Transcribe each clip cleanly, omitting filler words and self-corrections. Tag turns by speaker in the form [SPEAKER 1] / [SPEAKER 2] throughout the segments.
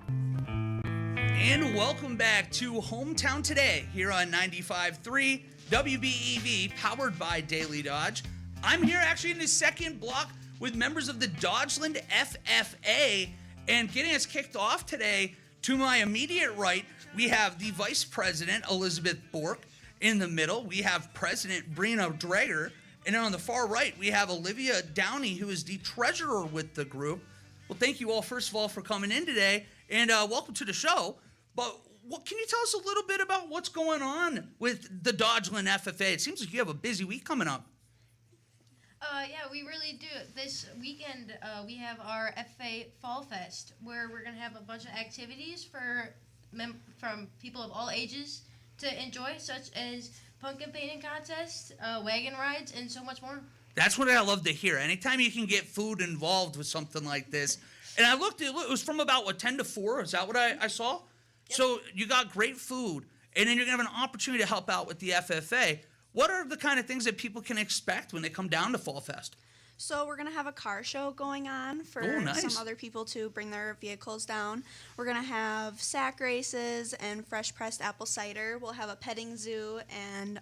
[SPEAKER 1] And welcome back to Hometown Today here on 95.3 WBEV, powered by Daily Dodge. I'm here actually in the second block with members of the Dodgeland FFA, and getting us kicked off today, to my immediate right, we have the Vice President, Elizabeth Bork. In the middle, we have President Brina Drager, and then on the far right, we have Olivia Downey, who is the treasurer with the group. Well, thank you all, first of all, for coming in today, and welcome to the show. But can you tell us a little bit about what's going on with the Dodgeland FFA? It seems like you have a busy week coming up.
[SPEAKER 2] Yeah, we really do. This weekend, we have our FFA Fall Fest, where we're going to have a bunch of activities from people of all ages to enjoy, such as pumpkin painting contests, wagon rides, and so much more. That's
[SPEAKER 1] what I love to hear. Anytime you can get food involved with something like this. And I looked, it was from about, 10 to 4? Is that what I saw? Yep. So you got great food, and then you're going to have an opportunity to help out with the FFA. What are the kind of things that people can expect when they come down to Fall Fest?
[SPEAKER 3] So we're going to have a car show going on for some other people to bring their vehicles down. We're going to have sack races and fresh pressed apple cider. We'll have a petting zoo and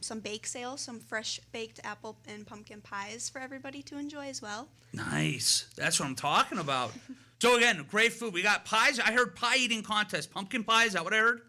[SPEAKER 3] some bake sales, some fresh baked apple and pumpkin pies for everybody to enjoy as well.
[SPEAKER 1] Nice. That's what I'm talking about. So again, great food. We got pies. I heard pie eating contest. Pumpkin pie, is that what I heard?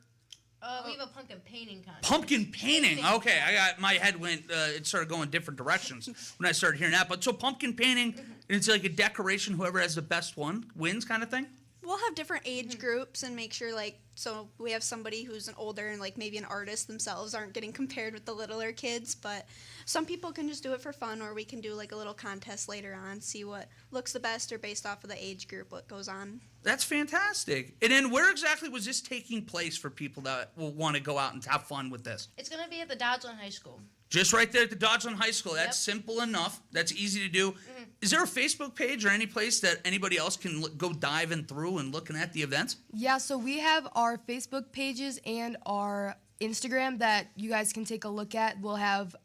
[SPEAKER 2] We have a pumpkin painting contest.
[SPEAKER 1] Pumpkin painting. Okay, my head went. It started going different directions when I started hearing that. But so pumpkin painting, it's like a decoration. Whoever has the best one wins, kind of thing.
[SPEAKER 3] We'll have different age groups and make sure, so we have somebody who's an older and maybe an artist themselves aren't getting compared with the littler kids. But some people can just do it for fun, or we can do a little contest later on, see what looks the best, or based off of the age group, what goes on.
[SPEAKER 1] That's fantastic. And then where exactly was this taking place for people that will want to go out and have fun with this?
[SPEAKER 2] It's going to be at the Dodgeland High School.
[SPEAKER 1] Just right there at the Dodgeland High School. That's simple enough. That's easy to do. Mm-hmm. Is there a Facebook page or any place that anybody else can go diving through and looking at the events?
[SPEAKER 4] Yeah, so we have our Facebook pages and our Instagram that you guys can take a look at. We'll have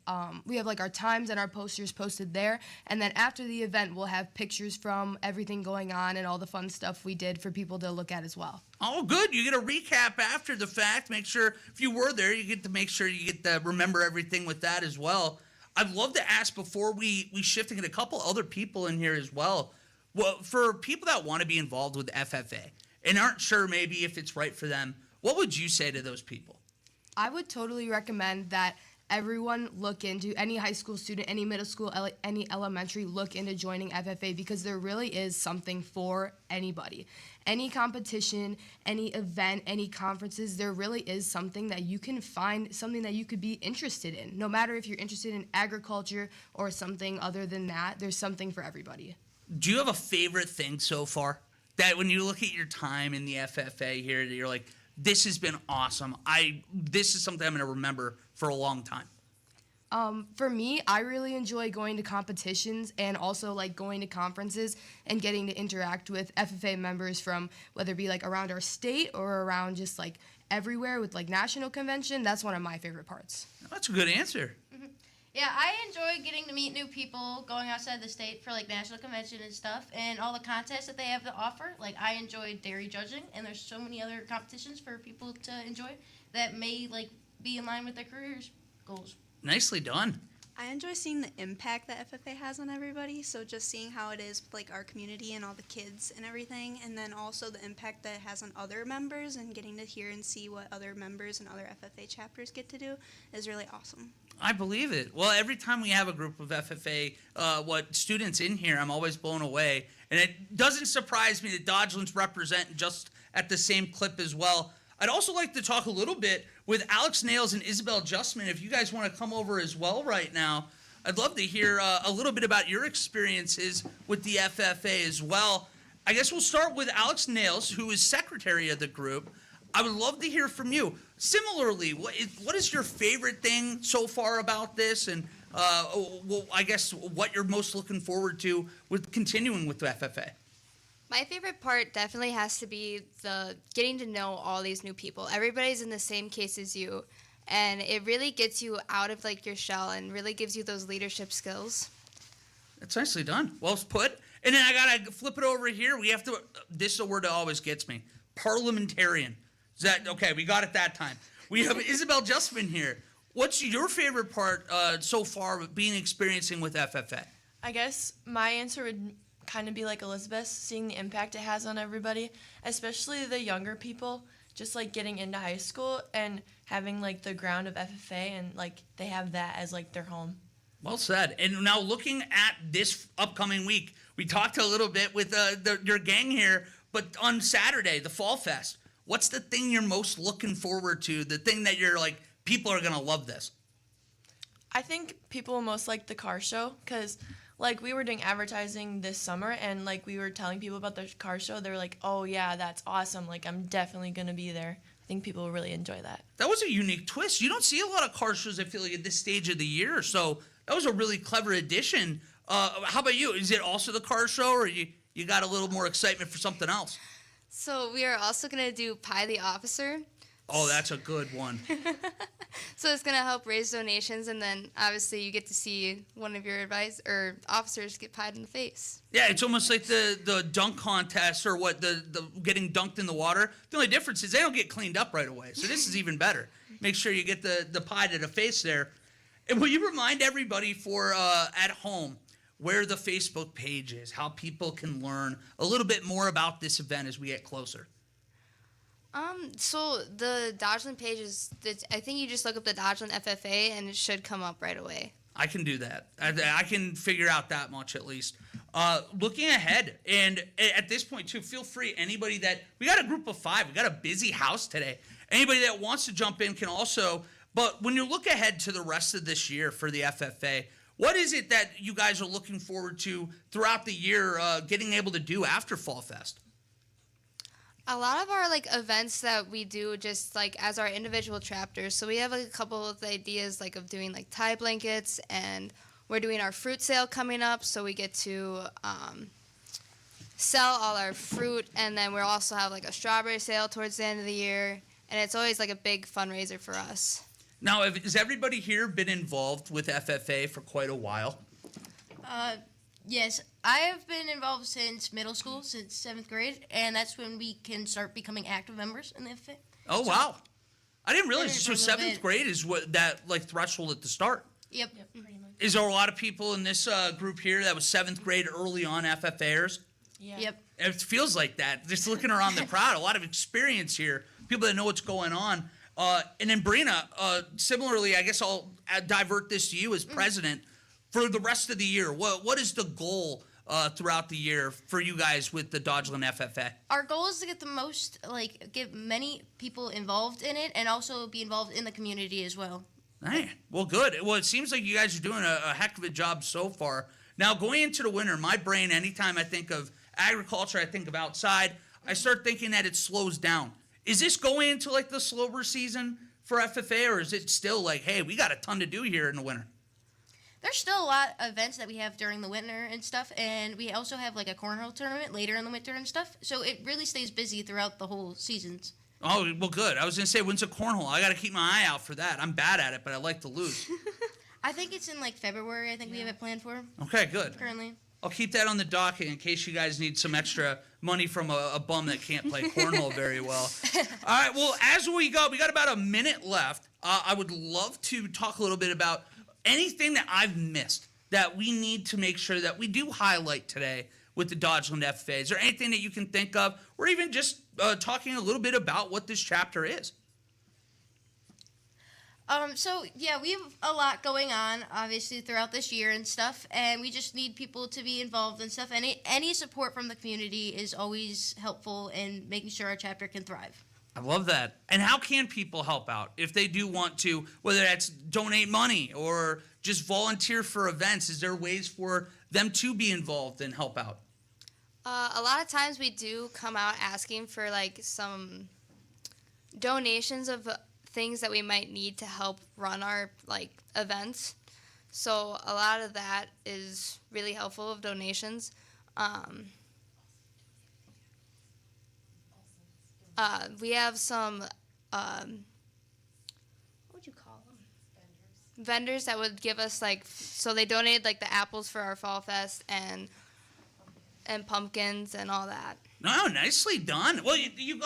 [SPEAKER 4] we have our times and our posters posted there, and then after the event we'll have pictures from everything going on and all the fun stuff we did for people to look at as well.
[SPEAKER 1] Oh, good. You get a recap after the fact. Make sure if you were there, you get to make sure you get to remember everything with that as well. I'd love to ask before we shift and get a couple other people in here as well. Well, for people that want to be involved with FFA and aren't sure maybe if it's right for them, what would you say to those people?
[SPEAKER 4] I would totally recommend that everyone look into, any high school student, any middle school, any elementary, look into joining FFA, because there really is something for anybody. Any competition, any event, any conferences, there really is something that you can find, something that you could be interested in. No matter if you're interested in agriculture or something other than that, there's something for everybody.
[SPEAKER 1] Do you have a favorite thing so far? That when you look at your time in the FFA here, you're like, this has been awesome. This is something I'm going to remember for a long time.
[SPEAKER 4] For me, I really enjoy going to competitions and also going to conferences and getting to interact with FFA members from whether it be around our state or around just everywhere with national convention. That's one of my favorite parts.
[SPEAKER 1] That's a good answer.
[SPEAKER 2] Mm-hmm. Yeah, I enjoy getting to meet new people, going outside the state for national convention and stuff, and all the contests that they have to offer. I enjoy dairy judging, and there's so many other competitions for people to enjoy that may be in line with their careers goals.
[SPEAKER 1] Nicely done.
[SPEAKER 3] I enjoy seeing the impact that FFA has on everybody, so just seeing how it is with our community and all the kids and everything, and then also the impact that it has on other members, and getting to hear and see what other members and other FFA chapters get to do is really awesome.
[SPEAKER 1] I believe it. Well, every time we have a group of FFA, students in here, I'm always blown away. And it doesn't surprise me that Dodgeland's representing just at the same clip as well. I'd also like to talk a little bit with Alex Nails and Isabel Justman. If you guys want to come over as well right now, I'd love to hear a little bit about your experiences with the FFA as well. I guess we'll start with Alex Nails, who is secretary of the group. I would love to hear from you. Similarly, what is your favorite thing so far about this, and I guess what you're most looking forward to with continuing with the FFA?
[SPEAKER 5] My favorite part definitely has to be the getting to know all these new people. Everybody's in the same case as you, and it really gets you out of your shell and really gives you those leadership skills.
[SPEAKER 1] That's nicely done. Well put. And then I gotta flip it over here. We have to. This is a word that always gets me. parliamentarian. Is that okay? We got it that time. We have Isabel Justman here. What's your favorite part so far of experiencing with FFA?
[SPEAKER 6] I guess my answer would kind of be like Elizabeth's, seeing the impact it has on everybody, especially the younger people, just like getting into high school and having like the ground of FFA and like they have that as like their home.
[SPEAKER 1] Well said. And now looking at this upcoming week, we talked a little bit with your gang here, but on Saturday, the Fall Fest, what's the thing you're most looking forward to? The thing that you're like, people are going to love this?
[SPEAKER 6] I think people will most like the car show because like we were doing advertising this summer and like we were telling people about the car show. They were like, oh yeah, that's awesome. Like I'm definitely going to be there. I think people will really enjoy that.
[SPEAKER 1] That was a unique twist. You don't see a lot of car shows, I feel like, at this stage of the year. So that was a really clever addition. How about you? Is it also the car show, or you got a little more excitement for something else?
[SPEAKER 5] So we are also going to do Pie the Officer.
[SPEAKER 1] Oh, that's a good one.
[SPEAKER 5] So it's going to help raise donations, and then obviously you get to see one of your officers get pied in the face.
[SPEAKER 1] Yeah, it's almost like the dunk contest or what, the getting dunked in the water. The only difference is they don't get cleaned up right away. So this is even better. Make sure you get the pie to the face there. And will you remind everybody for at home where the Facebook page is, how people can learn a little bit more about this event as we get closer?
[SPEAKER 5] So the Dodgeland page I think you just look up the Dodgeland FFA and it should come up right away.
[SPEAKER 1] I can do that. I can figure out that much at least. Looking ahead, and at this point too, feel free, anybody that, we got a group of 5, we got a busy house today. Anybody that wants to jump in can also, but when you look ahead to the rest of this year for the FFA, what is it that you guys are looking forward to throughout the year getting able to do after Fall Fest?
[SPEAKER 5] A lot of our events that we do just as our individual chapters. So we have a couple of ideas of doing tie blankets, and we're doing our fruit sale coming up. So we get to sell all our fruit, and then we'll also have a strawberry sale towards the end of the year, and it's always a big fundraiser for us.
[SPEAKER 1] Now, has everybody here been involved with FFA for quite a while?
[SPEAKER 2] Yes, I have been involved since middle school, since 7th grade, and that's when we can start becoming active members in the FFA.
[SPEAKER 1] Oh, wow. I didn't realize. So
[SPEAKER 2] for a little
[SPEAKER 1] 7th
[SPEAKER 2] bit.
[SPEAKER 1] grade is what that threshold at the start.
[SPEAKER 2] Yep, pretty much.
[SPEAKER 1] Is there a lot of people in this group here that was 7th grade early on FFAers?
[SPEAKER 6] Yeah.
[SPEAKER 2] Yep.
[SPEAKER 1] It feels like that. Just looking around the crowd, a lot of experience here, people that know what's going on. And then Brina, similarly, I guess I'll divert this to you as president. For the rest of the year, what is the goal throughout the year for you guys with the Dodgeland FFA?
[SPEAKER 2] Our goal is to get the most, get many people involved in it and also be involved in the community as well.
[SPEAKER 1] Hey, well, good. Well, it seems like you guys are doing a heck of a job so far. Now, going into the winter, my brain, anytime I think of agriculture, I think of outside, I start thinking that it slows down. Is this going into the slower season for FFA, or is it still hey, we got a ton to do here in the winter?
[SPEAKER 2] There's still a lot of events that we have during the winter and stuff, and we also have a cornhole tournament later in the winter and stuff, so it really stays busy throughout the whole seasons.
[SPEAKER 1] Oh, well, good. I was going to say, when's a cornhole? I got to keep my eye out for that. I'm bad at it, but I like to lose.
[SPEAKER 2] I think it's in February, I think we have it planned for
[SPEAKER 1] Okay, good.
[SPEAKER 2] currently.
[SPEAKER 1] I'll keep that on the docket in case you guys need some extra money from a bum that can't play cornhole very well. All right, well, as we got about a minute left. I would love to talk a little bit about anything that I've missed that we need to make sure that we do highlight today with the Dodgeland FFA. Is there anything that you can think of, or even just talking a little bit about what this chapter is?
[SPEAKER 2] So yeah, we have a lot going on, obviously, throughout this year and stuff, and we just need people to be involved and stuff. And any support from the community is always helpful in making sure our chapter can thrive.
[SPEAKER 1] I love that. And how can people help out if they do want to, whether that's donate money or just volunteer for events? Is there ways for them to be involved and help out?
[SPEAKER 5] A lot of times we do come out asking for some donations of things that we might need to help run our events. So a lot of that is really helpful of donations. We have some what would you call them? Vendors that would give us so they donated the apples for our Fall Fest and pumpkins and all that.
[SPEAKER 1] No, nicely done. Well, you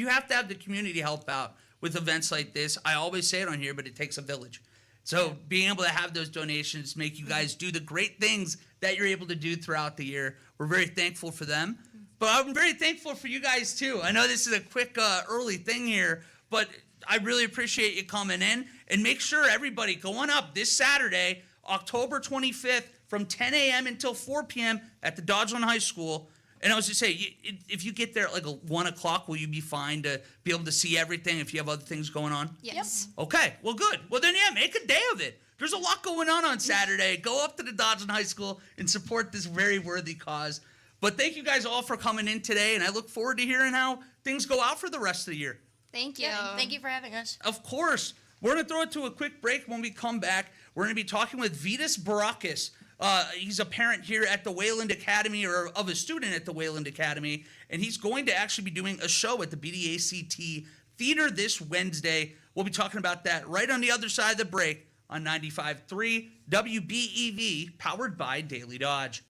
[SPEAKER 1] have to have the community help out with events like this. I always say it on here, but it takes a village. So being able to have those donations make you guys do the great things that you're able to do throughout the year. We're very thankful for them. But I'm very thankful for you guys, too. I know this is a quick early thing here, but I really appreciate you coming in. And make sure everybody going up this Saturday, October 25th, from 10 a.m. until 4 p.m. at the Dodgeland High School. And I was just saying, if you get there at like 1 o'clock, will you be fine to be able to see everything if you have other things going on?
[SPEAKER 5] Yes.
[SPEAKER 1] Okay, well, good. Well, then, yeah, make a day of it. There's a lot going on Saturday. Go up to the Dodgeland High School and support this very worthy cause. But thank you guys all for coming in today, and I look forward to hearing how things go out for the rest of the year.
[SPEAKER 5] Thank you.
[SPEAKER 2] Yeah, thank you for having us.
[SPEAKER 1] Of course. We're going to throw it to a quick break. When we come back, we're going to be talking with Vidas Bareikis. He's a parent here at the Wayland Academy, or of a student at the Wayland Academy, and he's going to actually be doing a show at the BDACT Theater this Wednesday. We'll be talking about that right on the other side of the break on 95.3 WBEV, powered by Daily Dodge.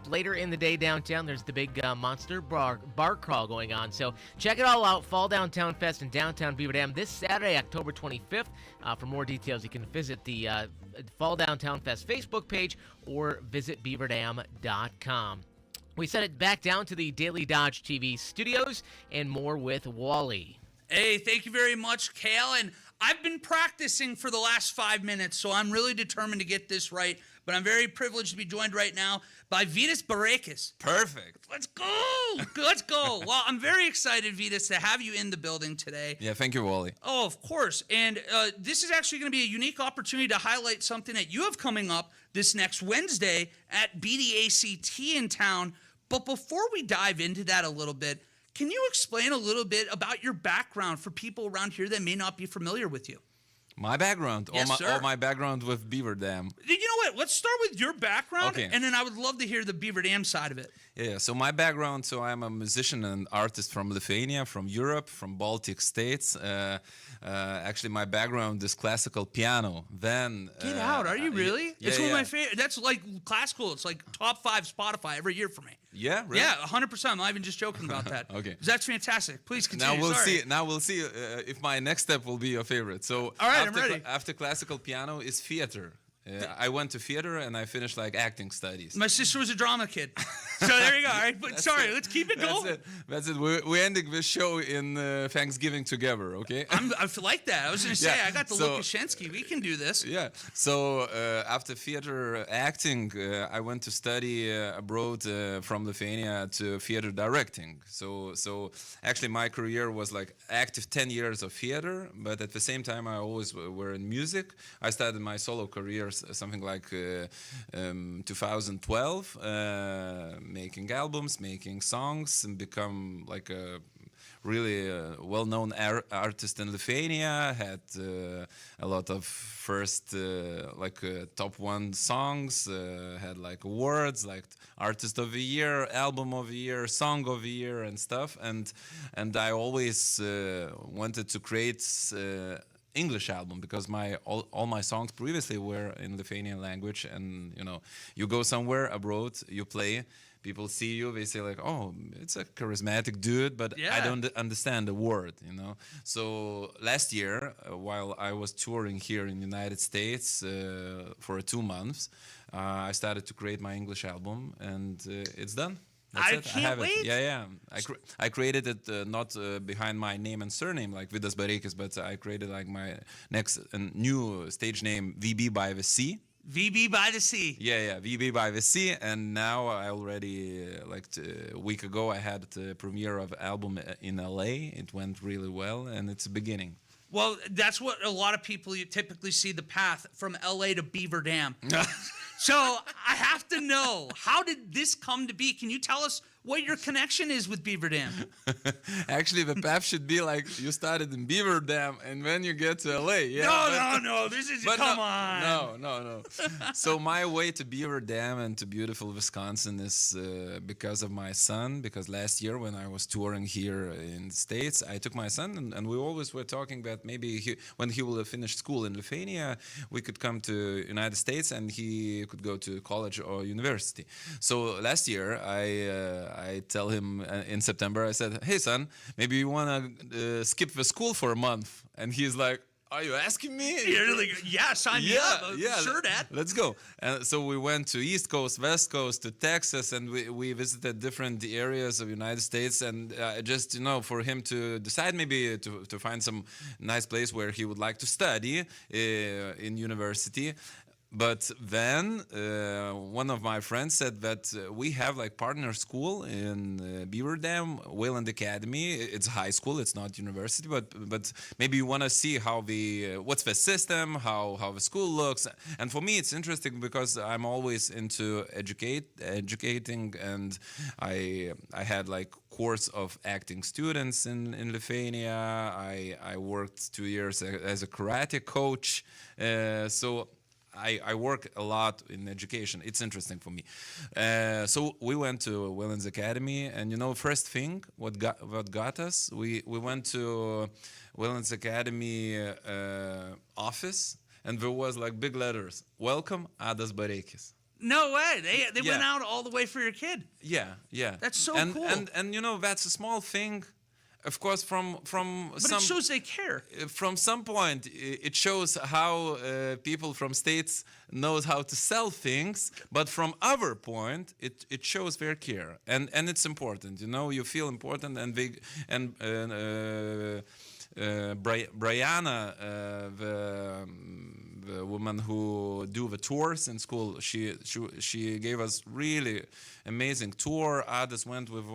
[SPEAKER 7] up later in the day downtown. There's the big monster bar crawl going on. So check it all out. Fall Downtown Fest in downtown Beaver Dam this Saturday, October 25th. For more details, you can visit the Fall Downtown Fest Facebook page or visit beaverdam.com. We send it back down to the Daily Dodge TV studios and more with Wally.
[SPEAKER 1] Hey, thank you very much, Kale. And I've been practicing for the last 5 minutes, so I'm really determined to get this right. But I'm very privileged to be joined right now by Vidas Bareikis.
[SPEAKER 8] Perfect.
[SPEAKER 1] Let's go. Let's go. Well, I'm very excited, Vidas, to have you in the building today.
[SPEAKER 8] Yeah, thank you, Wally.
[SPEAKER 1] Oh, of course. And this is actually going to be a unique opportunity to highlight something that you have coming up this next Wednesday at BDACT in town. But before we dive into that a little bit, can you explain a little bit about your background for people around here that may not be familiar with you?
[SPEAKER 8] My background,
[SPEAKER 1] Yes, sir.
[SPEAKER 8] all my background with Beaver Dam.
[SPEAKER 1] You know what? Let's start with your background,
[SPEAKER 8] Okay.
[SPEAKER 1] and then I would love to hear the Beaver Dam side of it.
[SPEAKER 8] Yeah, so my background, so I'm a musician and artist from Lithuania, from Europe, from Baltic states. Actually, my background is classical piano. Then
[SPEAKER 1] Get out. Are you really?
[SPEAKER 8] Yeah,
[SPEAKER 1] It's one of my
[SPEAKER 8] yeah.
[SPEAKER 1] favorite. That's like classical. It's like top 5 Spotify every year for me.
[SPEAKER 8] Yeah, really?
[SPEAKER 1] Yeah, 100%. I'm not even just joking about that.
[SPEAKER 8] Okay.
[SPEAKER 1] That's fantastic. Please continue.
[SPEAKER 8] Now we'll
[SPEAKER 1] Sorry.
[SPEAKER 8] see. Now we'll see if my next step will be your favorite. So
[SPEAKER 1] All right, I'm
[SPEAKER 8] after,
[SPEAKER 1] ready.
[SPEAKER 8] After classical piano is theater. I went to theater and I finished like acting studies.
[SPEAKER 1] My sister was a drama kid. So there you go. All right, but sorry, let's keep it going.
[SPEAKER 8] That's it. We're ending this show in Thanksgiving together, okay?
[SPEAKER 1] I feel like that. I was going to say,
[SPEAKER 8] Yeah,
[SPEAKER 1] I got the
[SPEAKER 8] so-
[SPEAKER 1] Lukashenski. We can do this.
[SPEAKER 8] Yeah. So after theater acting, I went to study abroad from Lithuania to theater directing. So actually my career was like active 10 years of theater, but at the same time I always were in music. I started my solo career something like 2012, making albums, making songs, and become like a really well-known artist in Lithuania. Had a lot of first top 1 songs. Had like awards like Artist of the Year, Album of the Year, Song of the Year, and stuff. And I always wanted to create English album because all my songs previously were in Lithuanian language, and you go somewhere abroad, you play, people see you, they say like, oh, it's a charismatic dude, but
[SPEAKER 1] Yeah.
[SPEAKER 8] I don't understand the word, So last year, while I was touring here in the United States for 2 months, I started to create my English album, and it's done. That's
[SPEAKER 1] I
[SPEAKER 8] it.
[SPEAKER 1] can't
[SPEAKER 8] have
[SPEAKER 1] wait.
[SPEAKER 8] It. Yeah. I created it not behind my name and surname like Vidas Bareikis, but I created like my next new stage name, VB by the Sea.
[SPEAKER 1] VB by the Sea.
[SPEAKER 8] Yeah, VB by the Sea. And now I already, a week ago, I had the premiere of album in LA. It went really well, and it's a beginning.
[SPEAKER 1] Well, that's what a lot of people you typically see the path from LA to Beaver Dam. So I have to know, how did this come to be? Can you tell us what your connection is with Beaver Dam?
[SPEAKER 8] Actually, the path should be like you started in Beaver Dam and then you get to LA. Yeah,
[SPEAKER 1] No. This is,
[SPEAKER 8] But
[SPEAKER 1] come on.
[SPEAKER 8] No. So my way to Beaver Dam and to beautiful Wisconsin is because of my son. Because last year when I was touring here in the States, I took my son and we always were talking that maybe when he will have finished school in Lithuania, we could come to United States and he could go to college or university. So last year I tell him in September, I said, hey son, maybe you want to skip the school for a month. And he's like, are you asking me?
[SPEAKER 1] You're like, yeah, sign me up. Sure, Dad.
[SPEAKER 8] Let's go. And so we went to East Coast, West Coast, to Texas, and we visited different areas of the United States. And just, for him to decide maybe to find some nice place where he would like to study in university. But then one of my friends said that we have like partner school in Beaver Dam, Wayland Academy. It's high school, it's not university, but maybe you want to see how what's the system, how the school looks. And for me, it's interesting because I'm always into educating, and I had like course of acting students in Lithuania. I worked 2 years as a karate coach, so I work a lot in education. It's interesting for me. So we went to Wayland's Academy, and first thing what got us, we went to Wayland's Academy office, and there was like big letters, welcome Vidas Bareikis.
[SPEAKER 1] No way. They
[SPEAKER 8] Yeah.
[SPEAKER 1] went out all the way for your kid.
[SPEAKER 8] Yeah, yeah.
[SPEAKER 1] That's so
[SPEAKER 8] and,
[SPEAKER 1] cool.
[SPEAKER 8] And you know, that's a small thing. Of course, from
[SPEAKER 1] But
[SPEAKER 8] some
[SPEAKER 1] it shows they care.
[SPEAKER 8] from some point, it shows how people from states knows how to sell things. But from other point, it shows their care, and it's important. You know, you feel important, and they and. Brianna, the woman who do the tours in school, she gave us really amazing tour. Others went with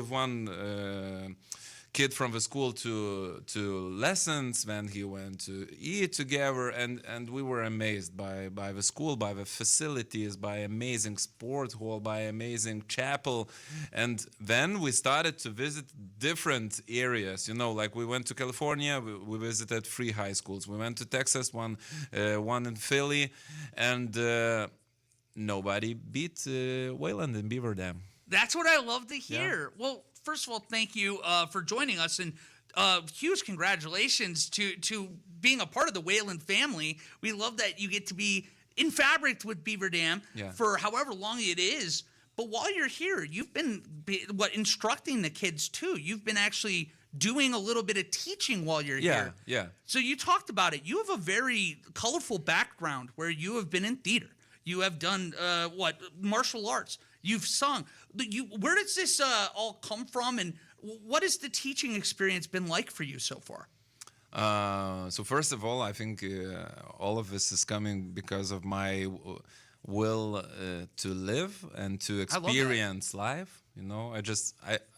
[SPEAKER 8] one kid from the school to lessons. Then he went to eat together, and we were amazed by the school, by the facilities, by amazing sport hall, by amazing chapel. And then we started to visit different areas, you know, like we went to California, we visited 3 high schools. We went to Texas, one in Philly, and nobody beat Wayland and Beaver Dam.
[SPEAKER 1] That's what I love to hear. Well, first of all, thank you for joining us, and huge congratulations to being a part of the Wayland family. We love that you get to be in fabric with Beaver Dam for however long it is. But while you're here, you've been instructing the kids too. You've been actually doing a little bit of teaching while you're here.
[SPEAKER 8] Yeah.
[SPEAKER 1] So you talked about it. You have a very colorful background where you have been in theater. You have done martial arts. You've sung. Where does this all come from, and what has the teaching experience been like for you so far?
[SPEAKER 8] So first of all, I think all of this is coming because of my will to live and to experience life. You know,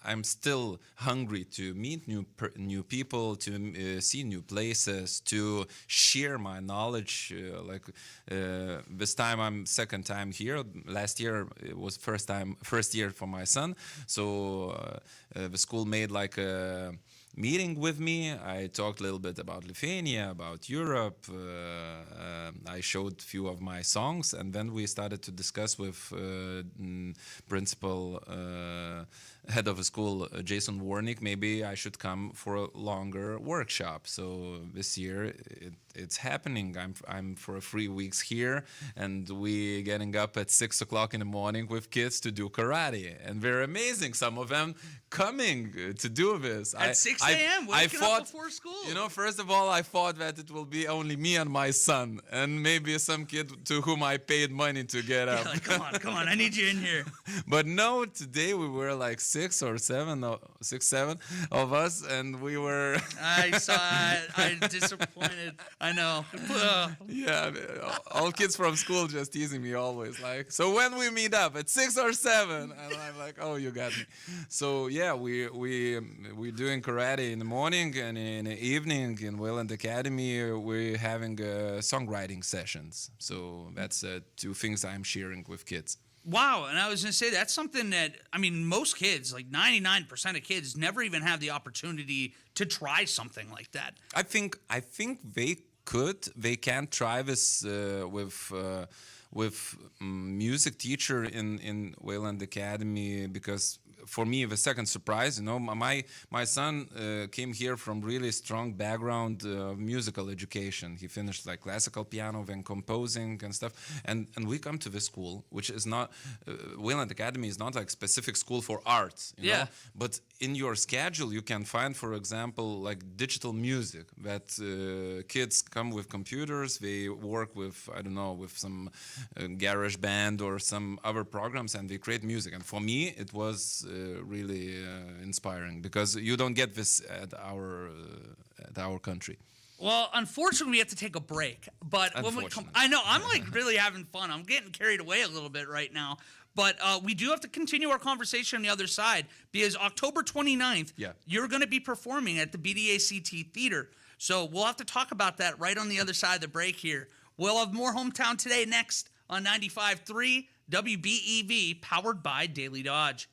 [SPEAKER 8] I'm still hungry to meet new people, to see new places, to share my knowledge. This time I'm second time here. Last year it was first year for my son. So the school made like a meeting with me. I talked a little bit about Lithuania, about Europe. I showed a few of my songs, and then we started to discuss with principal head of a school, Jason Warnick. Maybe I should come for a longer workshop. So this year it's happening. I'm for 3 weeks here, and we getting up at 6 o'clock in the morning with kids to do karate, and they're amazing. Some of them coming to do this
[SPEAKER 1] at 6 a.m. waking up before school.
[SPEAKER 8] You know, first of all, I thought that it will be only me and my son, and maybe some kid to whom I paid money to get up.
[SPEAKER 1] Like, come on, I need you in here.
[SPEAKER 8] But no, today we were like 6 or 7 of us, and we were.
[SPEAKER 1] I saw it. I'm disappointed. I know.
[SPEAKER 8] Yeah, all kids from school just teasing me always. Like, so when we meet up at 6 or 7, and I'm like, oh, you got me. So yeah, we're doing karate in the morning, and in the evening in Wayland Academy we're having songwriting sessions. So that's 2 things I'm sharing with kids.
[SPEAKER 1] Wow, and I was going to say that's something that, I mean, most kids, like 99% of kids, never even have the opportunity to try something like that.
[SPEAKER 8] I think they can try this with music teacher in Wayland Academy, because for me the second surprise, you know, my son came here from really strong background of musical education. He finished like classical piano, then composing and stuff, and we come to this school, which is not Wayland Academy is not like specific school for arts, you know? But in your schedule you can find, for example, like digital music that kids come with computers, they work with, I don't know, with some garage band or some other programs, and they create music. And for me it was really inspiring, because you don't get this at our country.
[SPEAKER 1] Well, unfortunately, we have to take a break. But when we come, I know I'm like really having fun. I'm getting carried away a little bit right now. But we do have to continue our conversation on the other side, because October 29th, you're going to be performing at the BDACT Theater. So we'll have to talk about that right on the other side of the break here. We'll have more Hometown Today next on 95.3 WBEV, powered by Daily Dodge.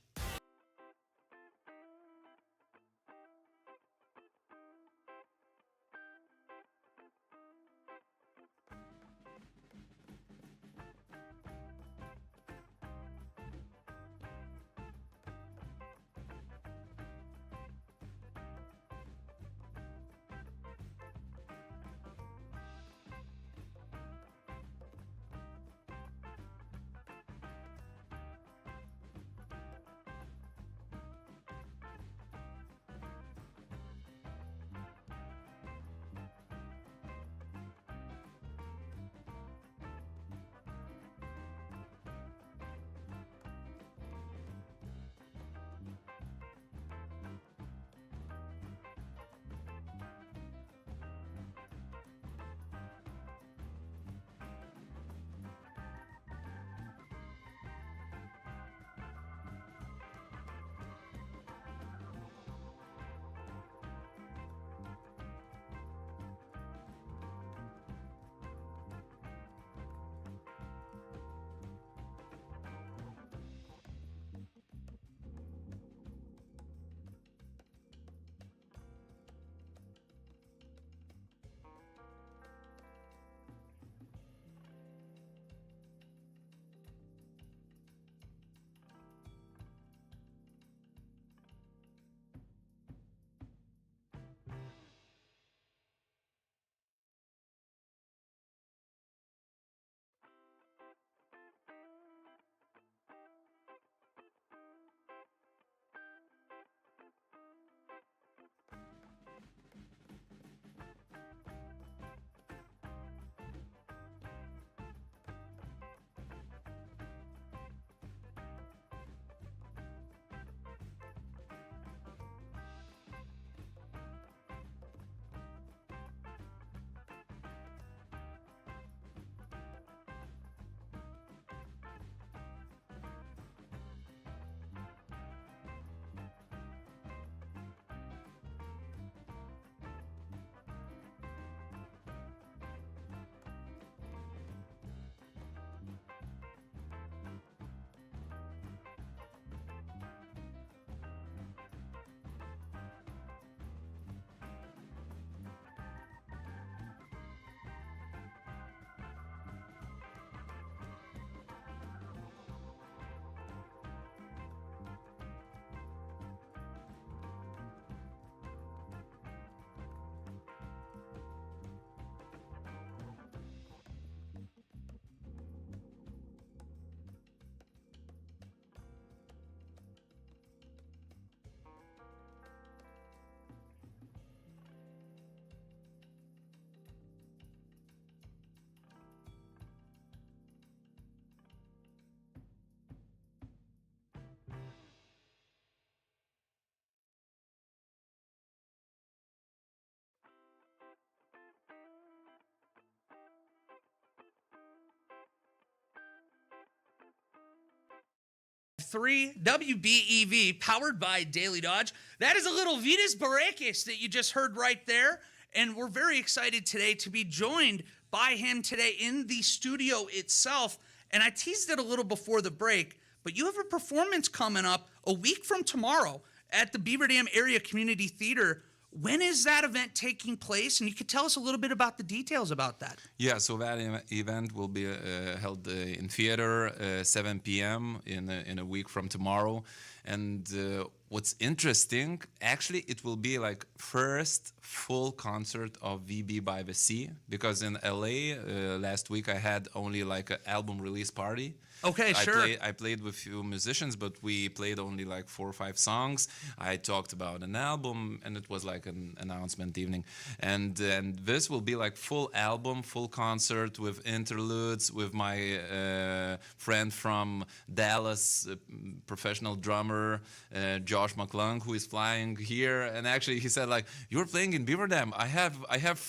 [SPEAKER 1] 95.3 WBEV, powered by Daily Dodge. That is a little Vidas Bareikis that you just heard right there. And we're very excited today to be joined by him today in the studio itself. And I teased it a little before the break, but you have a performance coming up a week from tomorrow at the Beaver Dam Area Community Theater. When is that event taking place? And you could tell us a little bit about the details about that.
[SPEAKER 8] Yeah, so that event will be held in theater 7 p.m. in a week from tomorrow. And what's interesting, actually, it will be like first full concert of VB by the Sea, because in LA last week I had only like an album release party.
[SPEAKER 1] Okay, sure.
[SPEAKER 8] I played with few musicians, but we played only like 4 or 5 songs. I talked about an album, and it was like an announcement evening. And this will be like full album, full concert with interludes, with my friend from Dallas, professional drummer, Josh McClung, who is flying here. And actually, he said like, "You're playing in Beaver Dam. I have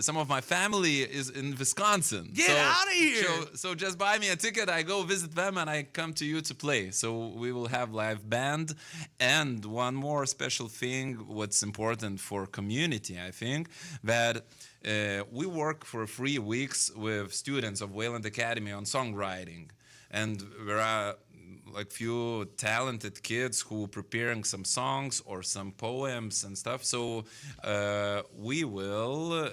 [SPEAKER 8] some of my family is in Wisconsin.
[SPEAKER 1] Get out of here!
[SPEAKER 8] So just buy me a ticket. I go visit them, and I come to you to play. So we will have live band, and one more special thing. What's important for community, I think, that we work for 3 weeks with students of Wayland Academy on songwriting, and there are like few talented kids who preparing some songs or some poems and stuff. So we will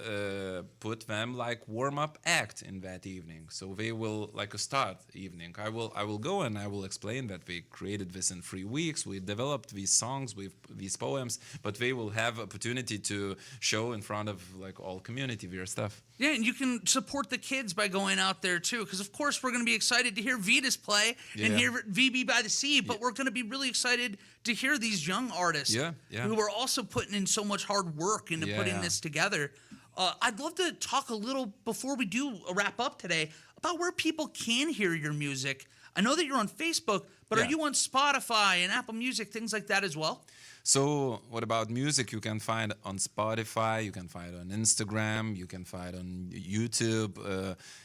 [SPEAKER 8] put them like warm-up act in that evening. So they will like a start evening. I will go and I will explain that we created this in 3 weeks. We developed these songs with these poems, but they will have opportunity to show in front of like all community their stuff.
[SPEAKER 1] Yeah, and you can support the kids by going out there too, because of course we're going to be excited to hear Vidas play and hear VB by the Sea, but we're going to be really excited to hear these young artists who are also putting in so much hard work into putting this together. I'd love to talk a little before we do wrap up today about where people can hear your music. I know that you're on Facebook, but are you on Spotify and Apple Music, things like that as well?
[SPEAKER 8] So what about music? You can find on Spotify, you can find on Instagram, you can find on YouTube.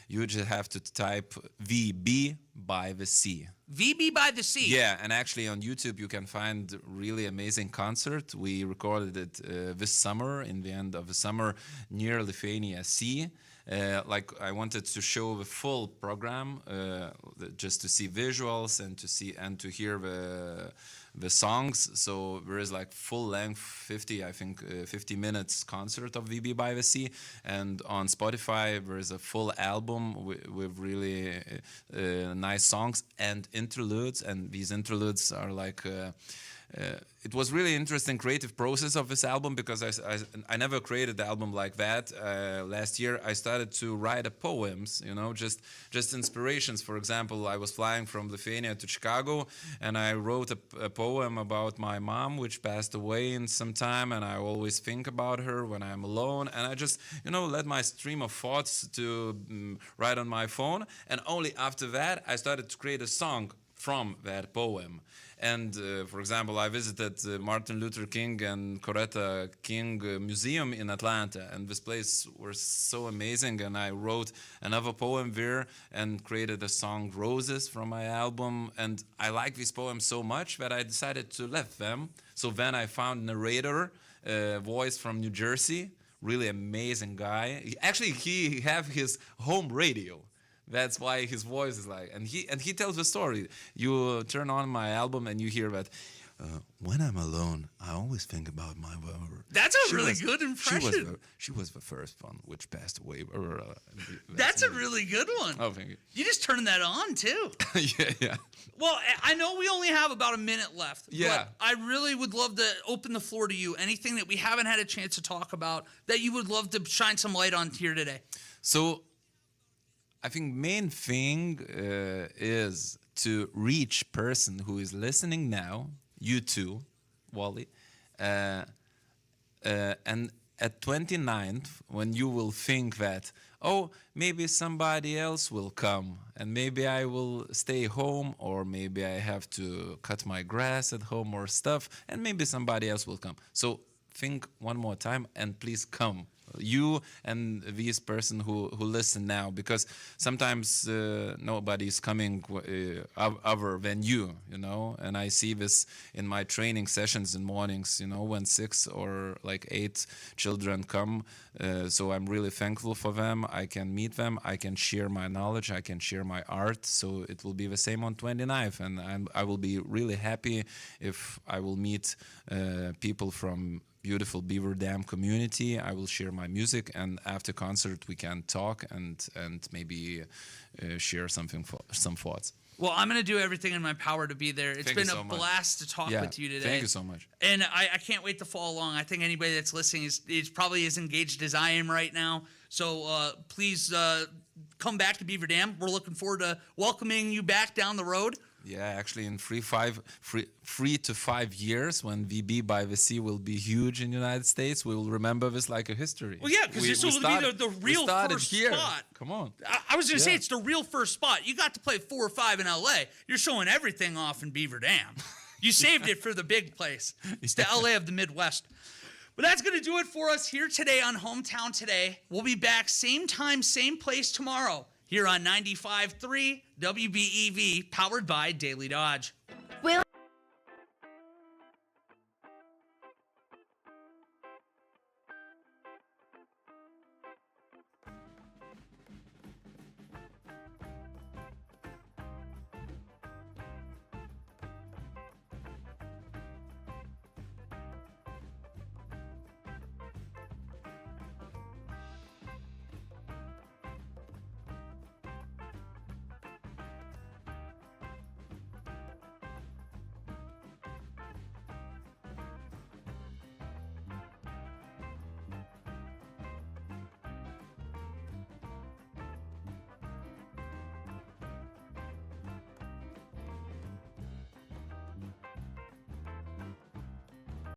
[SPEAKER 8] You just have to type VB by the Sea.
[SPEAKER 1] VB by the Sea.
[SPEAKER 8] Yeah, and actually on YouTube you can find really amazing concert. We recorded it this summer, in the end of the summer, near Lithuania Sea. Like I wanted to show the full program, just to see visuals and to hear the songs. So there is like full length 50 minutes concert of VB by the Sea, and on Spotify there is a full album with really nice songs and interludes, and these interludes are like it was really interesting creative process of this album, because I never created the album like that. Last year I started to write poems, just inspirations. For example, I was flying from Lithuania to Chicago, and I wrote a poem about my mom, which passed away in some time, and I always think about her when I'm alone, and I just let my stream of thoughts to write on my phone, and only after that I started to create a song from that poem. And for example, I visited Martin Luther King and Coretta King Museum in Atlanta, and this place was so amazing, and I wrote another poem there and created a song Roses from my album, and I like these poems so much that I decided to leave them. So then I found narrator voice from New Jersey, really amazing guy. He have his home radio. That's why his voice is like, and he tells the story. You turn on my album and you hear that. When I'm alone, I always think about my mother.
[SPEAKER 1] That's a really good impression.
[SPEAKER 8] She was the first one which passed away.
[SPEAKER 1] That's a really good one.
[SPEAKER 8] Oh, thank you.
[SPEAKER 1] You just turned that on too.
[SPEAKER 8] Yeah.
[SPEAKER 1] Well, I know we only have about a minute left.
[SPEAKER 8] Yeah.
[SPEAKER 1] But I really would love to open the floor to you. Anything that we haven't had a chance to talk about that you would love to shine some light on here today.
[SPEAKER 8] So I think main thing is to reach person who is listening now, you too, Wally, and at 29th, when you will think that, oh, maybe somebody else will come, and maybe I will stay home, or maybe I have to cut my grass at home or stuff, and maybe somebody else will come. So think one more time, and please come. you and these person who listen now, because sometimes nobody's coming other than you know, and I see this in my training sessions in mornings, you know, when 6 or like 8 children come. So I'm really thankful for them. I can meet them. I can share my knowledge. I can share my art. So it will be the same on 29th. And I will be really happy if I will meet people from beautiful Beaver Dam community. I will share my music, and after concert we can talk and maybe share some thoughts.
[SPEAKER 1] Well, I'm going to do everything in my power to be there. It's been a blast to talk with you today.
[SPEAKER 8] Thank you so much.
[SPEAKER 1] And I can't wait to follow along. I think anybody that's listening is probably as engaged as I am right now. So please come back to Beaver Dam. We're looking forward to welcoming you back down the road.
[SPEAKER 8] Yeah, actually, in 3 to 5 years, when VB by the Sea will be huge in the United States, we will remember this like a history.
[SPEAKER 1] Well, yeah, because this will be the real first spot.
[SPEAKER 8] Come on.
[SPEAKER 1] I was going to say, it's the real first spot. You got to play 4 or 5 in LA. You're showing everything off in Beaver Dam. You saved it for the big place. It's the LA of the Midwest. But that's going to do it for us here today on Hometown Today. We'll be back same time, same place tomorrow here on 95.3 WBEV, powered by Daily Dodge.